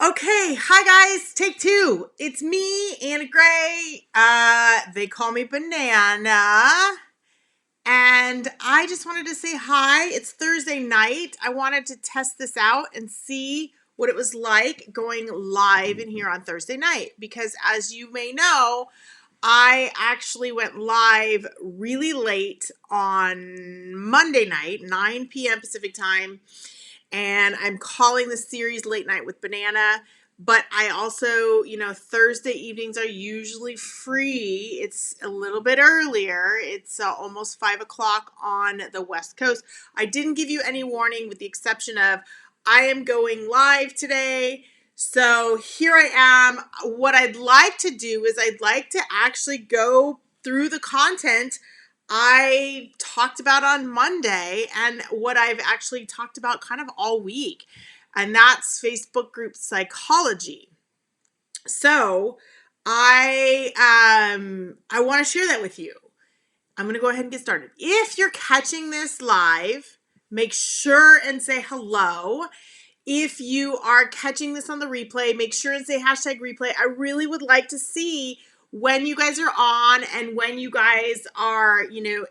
Okay, hi guys, take two. It's me, Anna Gray. They call me Banana. And I just wanted to say hi. It's Thursday night. I wanted to test this out and see what it was like going live in here on Thursday night. Because as you may know, I actually went live really late on Monday night, 9 p.m. Pacific time. And I'm calling the series Late Night with Banana. But I also, Thursday evenings are usually free. It's a little bit earlier. It's almost 5 o'clock on the West Coast. I didn't give you any warning with the exception of I am going live today. So here I am. What I'd like to do is I'd like to actually go through the content I talked about on Monday and what I've actually talked about kind of all week, and that's Facebook group psychology. So I want to share that with you. I'm going to go ahead and get started. If you're catching this live, make sure and say hello. If you are catching this on the replay, make sure and say hashtag replay. I really would like to see when you guys are on and when you guys are,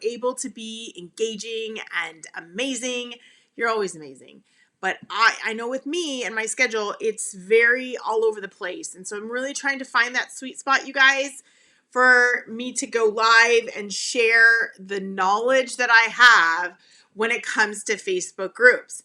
able to be engaging and amazing. You're always amazing. But I know with me and my schedule, it's very all over the place. And so I'm really trying to find that sweet spot, you guys, for me to go live and share the knowledge that I have when it comes to Facebook groups.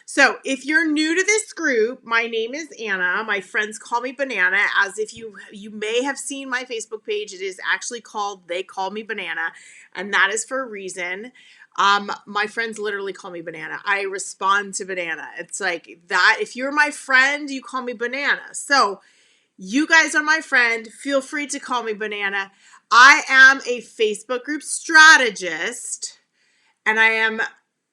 So if you're new to this group, my name is Anna. My friends call me Banana, as if you may have seen my Facebook page. It is actually called They Call Me Banana, and that is for a reason. My friends literally call me Banana. I respond to Banana. It's like that. If you're my friend, you call me Banana. So you guys are my friend. Feel free to call me Banana. I am a Facebook group strategist, and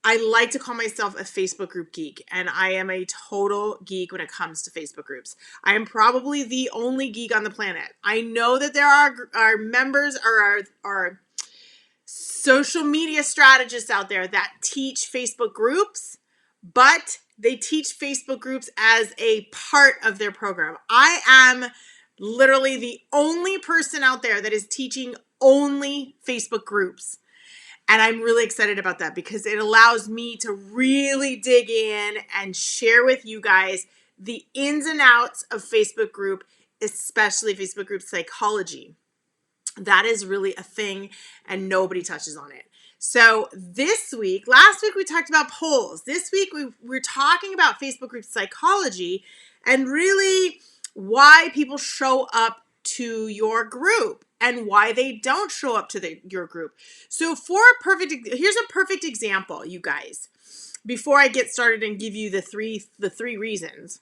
I like to call myself a Facebook group geek, and I am a total geek when it comes to Facebook groups. I am probably the only geek on the planet. I know that there are members or are social media strategists out there that teach Facebook groups, but they teach Facebook groups as a part of their program. I am literally the only person out there that is teaching only Facebook groups. And I'm really excited about that because it allows me to really dig in and share with you guys the ins and outs of Facebook group, especially Facebook group psychology. That is really a thing and nobody touches on it. So last week we talked about polls. This week we're talking about Facebook group psychology and really why people show up to your group and why they don't show up to your group. So here's a perfect example, you guys. Before I get started and give you the three reasons,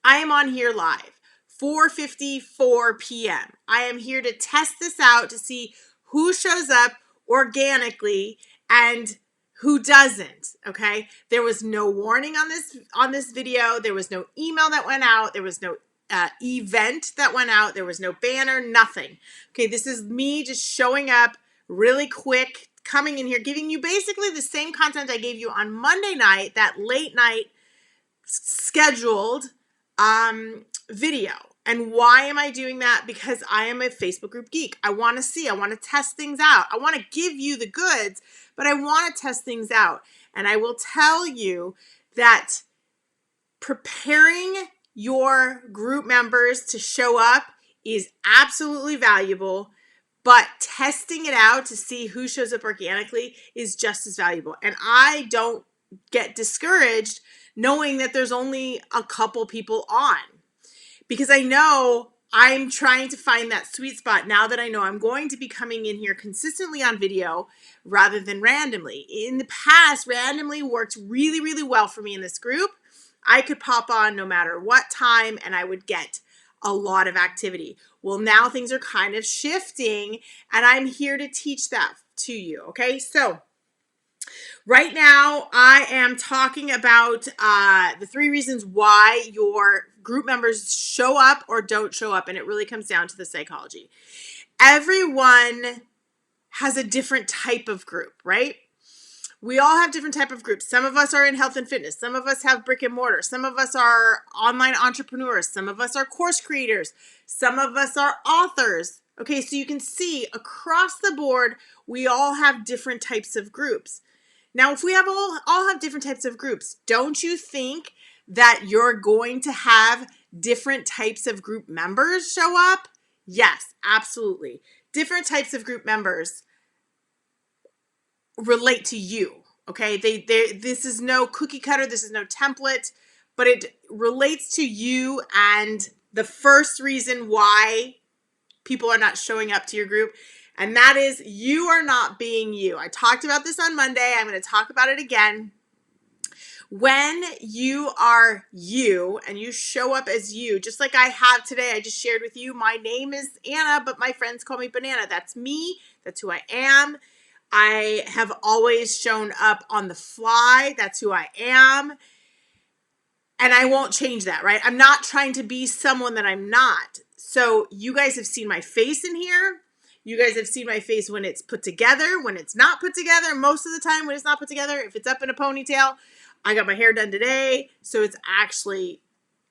I am on here live. 4:54 p.m. I am here to test this out to see who shows up organically and who doesn't. Okay, there was no warning on this video. There was no email that went out. There was no event that went out. There was no banner, nothing. Okay, this is me just showing up really quick, coming in here, giving you basically the same content I gave you on Monday night, that late night scheduled video. And why am I doing that? Because I am a Facebook group geek. I want to test things out. I want to give you the goods, but I want to test things out. And I will tell you that preparing your group members to show up is absolutely valuable, but testing it out to see who shows up organically is just as valuable. And I don't get discouraged knowing that there's only a couple people on, because I know I'm trying to find that sweet spot now that I know I'm going to be coming in here consistently on video rather than randomly. In the past, randomly worked really, really well for me in this group. I could pop on no matter what time and I would get a lot of activity. Well, now things are kind of shifting and I'm here to teach that to you. Okay, so right now, I am talking about the three reasons why your group members show up or don't show up, and it really comes down to the psychology. Everyone has a different type of group, right? We all have different type of groups. Some of us are in health and fitness. Some of us have brick and mortar. Some of us are online entrepreneurs. Some of us are course creators. Some of us are authors. Okay, so you can see across the board, we all have different types of groups. Now, if we have all have different types of groups, don't you think that you're going to have different types of group members show up? Yes, absolutely. Different types of group members relate to you. Okay, this is no cookie cutter, this is no template, but it relates to you. And the first reason why people are not showing up to your group, and that is you are not being you. I talked about this on Monday. I'm going to talk about it again. When you are you and you show up as you, just like I have today, I just shared with you, my name is Anna, but my friends call me Banana. That's me. That's who I am. I have always shown up on the fly. That's who I am. And I won't change that, right? I'm not trying to be someone that I'm not. So you guys have seen my face in here. You guys have seen my face when it's put together, when it's not put together. Most of the time when it's not put together, if it's up in a ponytail, I got my hair done today. So it actually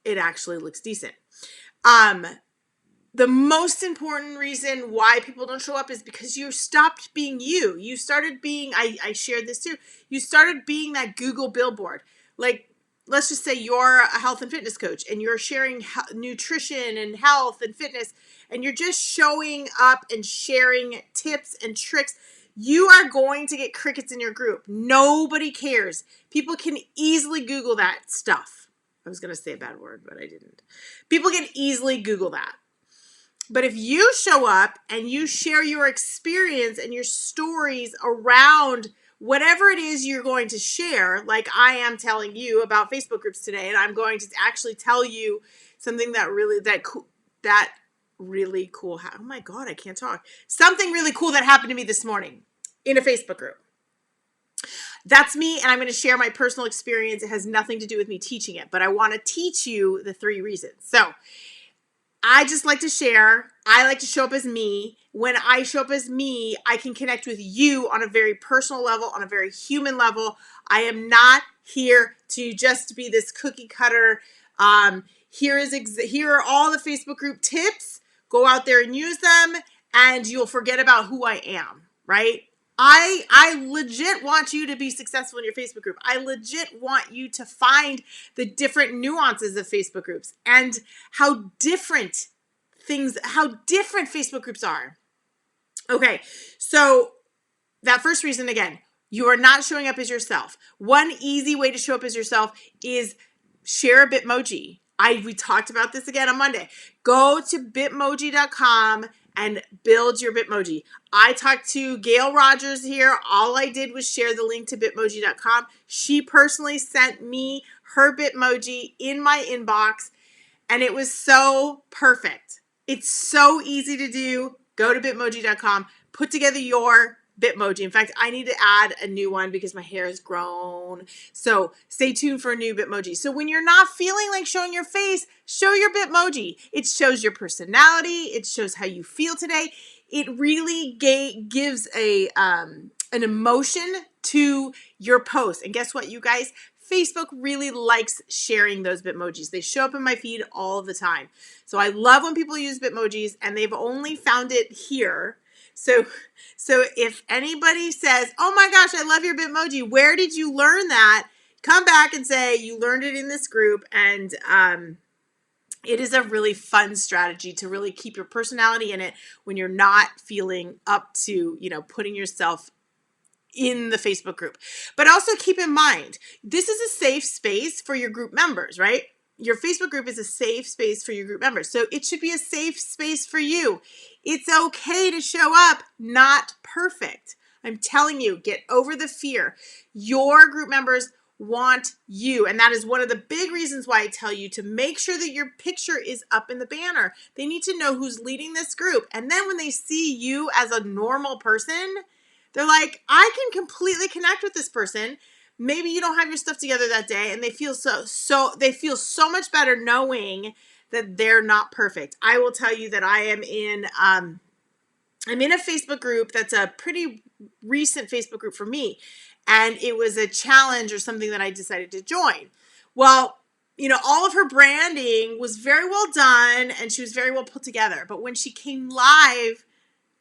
looks decent. The most important reason why people don't show up is because you stopped being you. You started being, I shared this too, you started being that Google billboard. Like, let's just say you're a health and fitness coach and you're sharing nutrition and health and fitness, and you're just showing up and sharing tips and tricks. You are going to get crickets in your group. Nobody cares. People can easily Google that stuff. I was going to say a bad word, but I didn't. People can easily Google that. But if you show up and you share your experience and your stories around whatever it is you're going to share, like I am telling you about Facebook groups today, and I'm going to actually tell you something that really cool. Oh my God, I can't talk. Something really cool that happened to me this morning in a Facebook group. That's me, and I'm going to share my personal experience. It has nothing to do with me teaching it, but I want to teach you the 3 reasons. So I just like to share. I like to show up as me. When I show up as me, I can connect with you on a very personal level, on a very human level. I am not here to just be this cookie cutter. Here are all the Facebook group tips. Go out there and use them, and you'll forget about who I am, right? I legit want you to be successful in your Facebook group. I legit want you to find the different nuances of Facebook groups and how different Facebook groups are. Okay, so that first reason, again, you are not showing up as yourself. One easy way to show up as yourself is share a Bitmoji. We talked about this again on Monday. Go to bitmoji.com and build your Bitmoji. I talked to Gail Rogers here. All I did was share the link to bitmoji.com. She personally sent me her Bitmoji in my inbox, and it was so perfect. It's so easy to do. Go to bitmoji.com, put together your Bitmoji. In fact, I need to add a new one because my hair has grown. So stay tuned for a new Bitmoji. So when you're not feeling like showing your face, show your Bitmoji. It shows your personality. It shows how you feel today. It really gives an emotion to your post. And guess what, you guys? Facebook really likes sharing those Bitmojis. They show up in my feed all the time. So I love when people use Bitmojis, and they've only found it here. So if anybody says, oh my gosh, I love your Bitmoji, where did you learn that? Come back and say you learned it in this group. And it is a really fun strategy to really keep your personality in it when you're not feeling up to, putting yourself in the Facebook group. But also keep in mind, this is a safe space for your group members, right? Your Facebook group is a safe space for your group members. So it should be a safe space for you. It's okay to show up not perfect. I'm telling you, get over the fear. Your group members want you. And that is one of the big reasons why I tell you to make sure that your picture is up in the banner. They need to know who's leading this group. And then when they see you as a normal person, they're like, I can completely connect with this person. Maybe you don't have your stuff together that day, and they feel so much better knowing that they're not perfect. I will tell you that I am in I'm in a Facebook group that's a pretty recent Facebook group for me, and it was a challenge or something that I decided to join. Well, all of her branding was very well done and she was very well put together. But when she came live,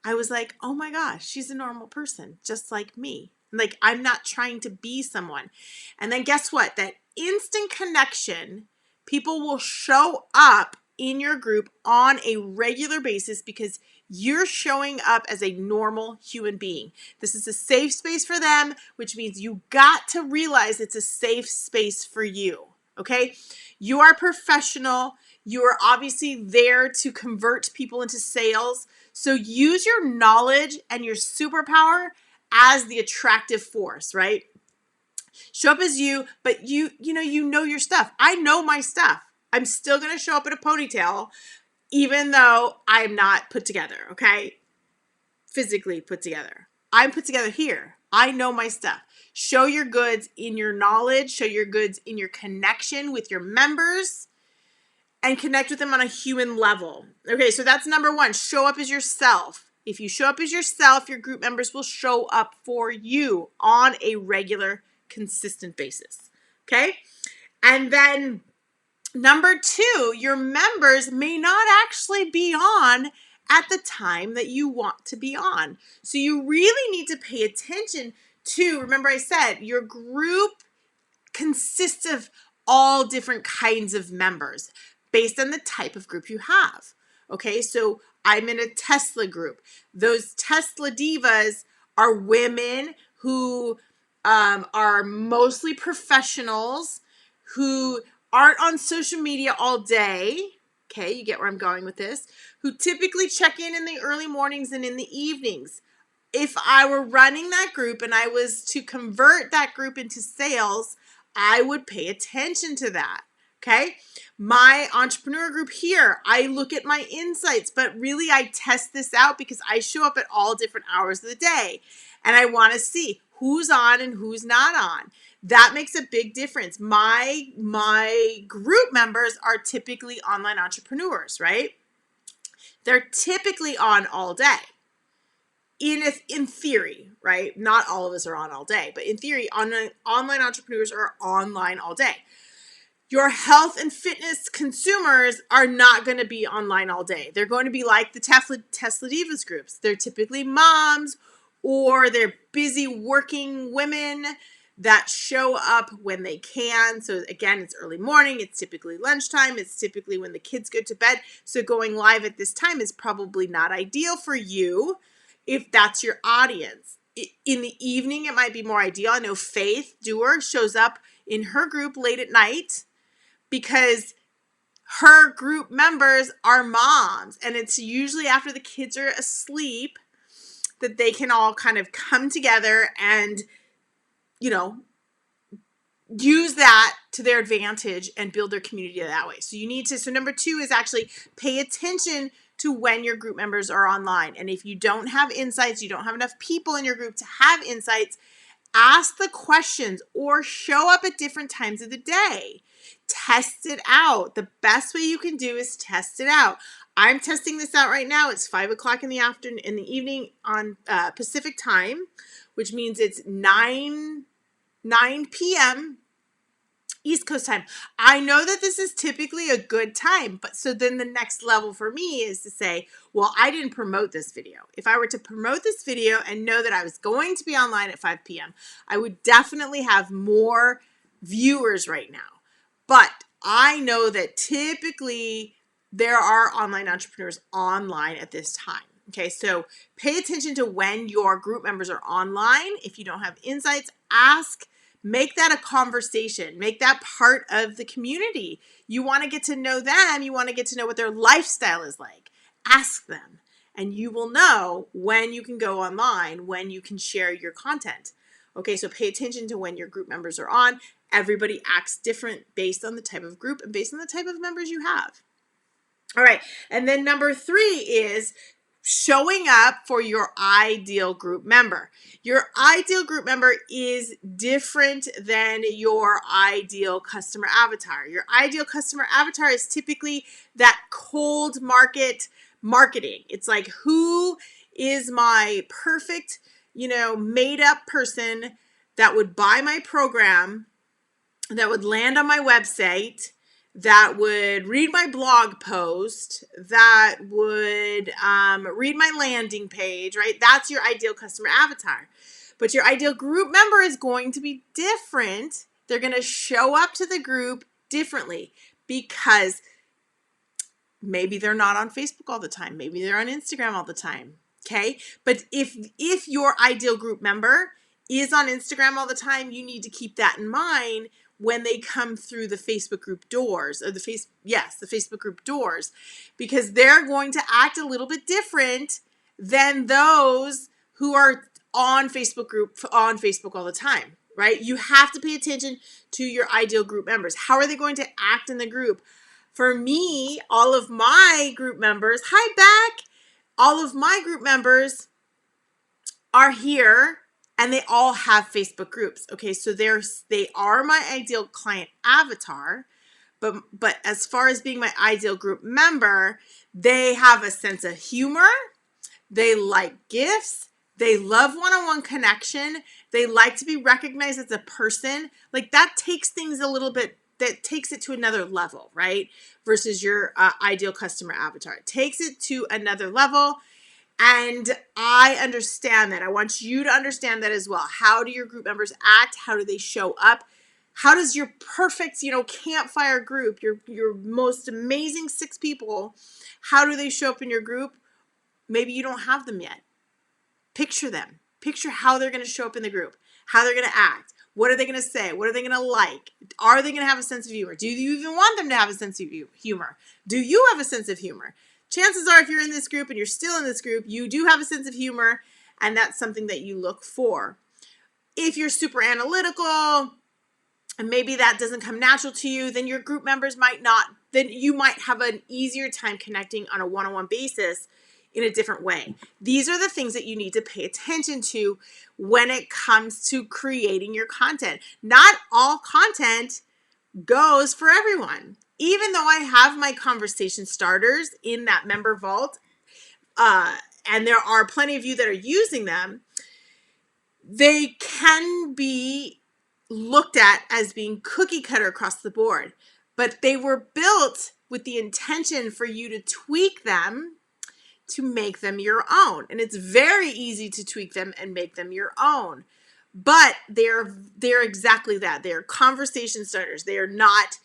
I was like, oh my gosh, she's a normal person, just like me. Like, I'm not trying to be someone. And then guess what? That instant connection, people will show up in your group on a regular basis because you're showing up as a normal human being. This is a safe space for them, which means you got to realize it's a safe space for you. Okay? You are professional. You are obviously there to convert people into sales. So use your knowledge and your superpower as the attractive force, right? Show up as you, but you know your stuff. I know my stuff. I'm still going to show up in a ponytail, even though I'm not put together, okay? Physically put together. I'm put together here. I know my stuff. Show your goods in your knowledge. Show your goods in your connection with your members and connect with them on a human level. Okay, so that's number one. Show up as yourself. If you show up as yourself, your group members will show up for you on a regular, consistent basis. Okay? And then number two, your members may not actually be on at the time that you want to be on. So you really need to pay attention to, remember I said, your group consists of all different kinds of members based on the type of group you have. Okay, so I'm in a Tesla group. Those Tesla divas are women who are mostly professionals who aren't on social media all day. Okay, you get where I'm going with this. Who typically check in the early mornings and in the evenings. If I were running that group and I was to convert that group into sales, I would pay attention to that. Okay. My entrepreneur group here, I look at my insights, but really I test this out because I show up at all different hours of the day and I want to see who's on and who's not on. That makes a big difference. My group members are typically online entrepreneurs, right? They're typically on all day. In theory, right? Not all of us are on all day, but in theory, online entrepreneurs are online all day. Your health and fitness consumers are not going to be online all day. They're going to be like the Tesla Divas groups. They're typically moms or they're busy working women that show up when they can. So again, it's early morning. It's typically lunchtime. It's typically when the kids go to bed. So going live at this time is probably not ideal for you if that's your audience. In the evening, it might be more ideal. I know Faith Dewar shows up in her group late at night because her group members are moms, and it's usually after the kids are asleep that they can all kind of come together and, use that to their advantage and build their community that way. So number two is actually pay attention to when your group members are online. And if you don't have insights, you don't have enough people in your group to have insights, ask the questions or show up at different times of the day. Test it out. The best way you can do is test it out. I'm testing this out right now. It's 5:00 in the evening on Pacific time, which means it's 9 p.m. East Coast time. I know that this is typically a good time, but so then the next level for me is to say, well, I didn't promote this video. If I were to promote this video and know that I was going to be online at 5 p.m., I would definitely have more viewers right now. But I know that typically there are online entrepreneurs online at this time. Okay, so pay attention to when your group members are online. If you don't have insights, ask. Make that a conversation. Make that part of the community. You want to get to know them. You want to get to know what their lifestyle is like. Ask them, and you will know when you can go online, when you can share your content. Okay, so pay attention to when your group members are on. Everybody acts different based on the type of group and based on the type of members you have. All right, and then number three is showing up for your ideal group member. Your ideal group member is different than your ideal customer avatar. Your ideal customer avatar is typically that cold marketing. It's like, who is my perfect, made up person that would buy my program, that would land on my website, that would read my blog post, that would read my landing page, right? That's your ideal customer avatar. But your ideal group member is going to be different. They're going to show up to the group differently because maybe they're not on Facebook all the time. Maybe they're on Instagram all the time. Okay. But if your ideal group member is on Instagram all the time, you need to keep that in mind when they come through the Facebook group doors, or the Facebook group doors, because they're going to act a little bit different than those who are on Facebook all the time, right? You have to pay attention to your ideal group members. How are they going to act in the group? For me, all of my group members, hi Beck, all of my group members are here and they all have Facebook groups. Okay, so they are my ideal client avatar, but as far as being my ideal group member, they have a sense of humor, they like gifts, they love one-on-one connection, they like to be recognized as a person. Like that takes things that takes it to another level, right? Versus your ideal customer avatar. It takes it to another level. And I understand that. I want you to understand that as well. How do your group members act? How do they show up? How does your perfect, campfire group, your most amazing 6 people, how do they show up in your group? Maybe you don't have them yet. Picture them. Picture how they're going to show up in the group, how they're going to act. What are they going to say? What are they going to like? Are they going to have a sense of humor? Do you even want them to have a sense of humor? Do you have a sense of humor? Chances are if you're in this group and you're still in this group, you do have a sense of humor, and that's something that you look for. If you're super analytical and maybe that doesn't come natural to you, then your group members might not. Then you might have an easier time connecting on a one-on-one basis in a different way. These are the things that you need to pay attention to when it comes to creating your content. Not all content goes for everyone. Even though I have my conversation starters in that member vault, and there are plenty of you that are using them, they can be looked at as being cookie cutter across the board. But they were built with the intention for you to tweak them to make them your own. And it's very easy to tweak them and make them your own. But they're exactly that. They're conversation starters. They are not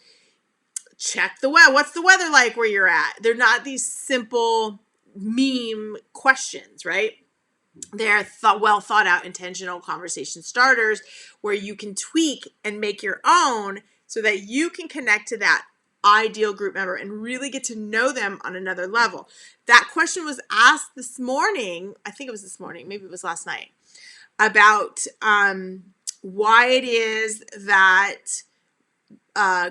check the weather. What's the weather like where you're at? They're not these simple meme questions, right? They're well thought out, intentional conversation starters where you can tweak and make your own so that you can connect to that ideal group member and really get to know them on another level. That question was asked this morning. I think it was this morning. Maybe it was last night, about why it is that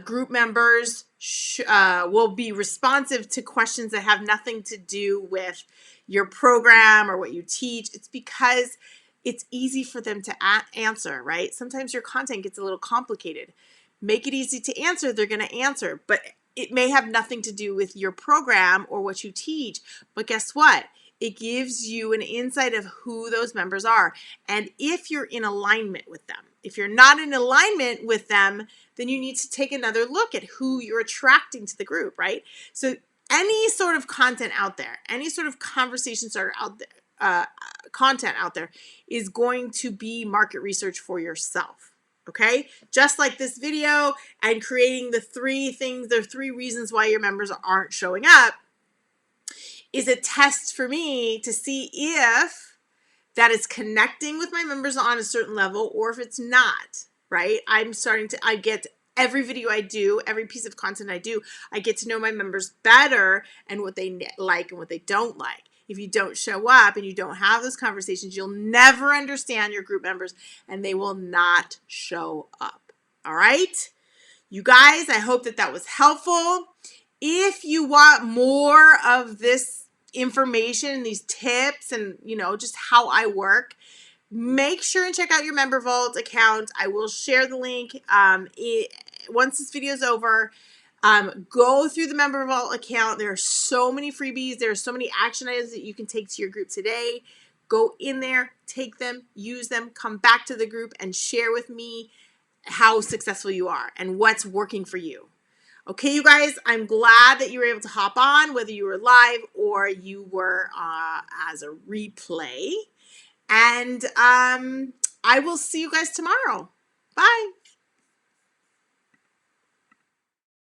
group members will be responsive to questions that have nothing to do with your program or what you teach. It's because it's easy for them to answer, right? Sometimes your content gets a little complicated. Make it easy to answer, they're going to answer, but it may have nothing to do with your program or what you teach. But guess what? It gives you an insight of who those members are. And if you're in alignment with them, if you're not in alignment with them, then you need to take another look at who you're attracting to the group, right? So any sort of content out there, any sort of conversation starter out there, content out there is going to be market research for yourself. Okay, just like this video and creating the 3 reasons why your members aren't showing up is a test for me to see if that is connecting with my members on a certain level or if it's not, right? I get every video I do, every piece of content I do, I get to know my members better and what they like and what they don't like. If you don't show up and you don't have those conversations, you'll never understand your group members and they will not show up. All right? You guys, I hope that was helpful. If you want more of this information, these tips, and just how I work, make sure and check out your Member Vault account. I will share the link once this video is over. Go through the Member Vault account. There are so many freebies. There are so many action items that you can take to your group today. Go in there, take them, use them, come back to the group and share with me how successful you are and what's working for you. Okay, you guys, I'm glad that you were able to hop on, whether you were live or you were as a replay. And I will see you guys tomorrow. Bye.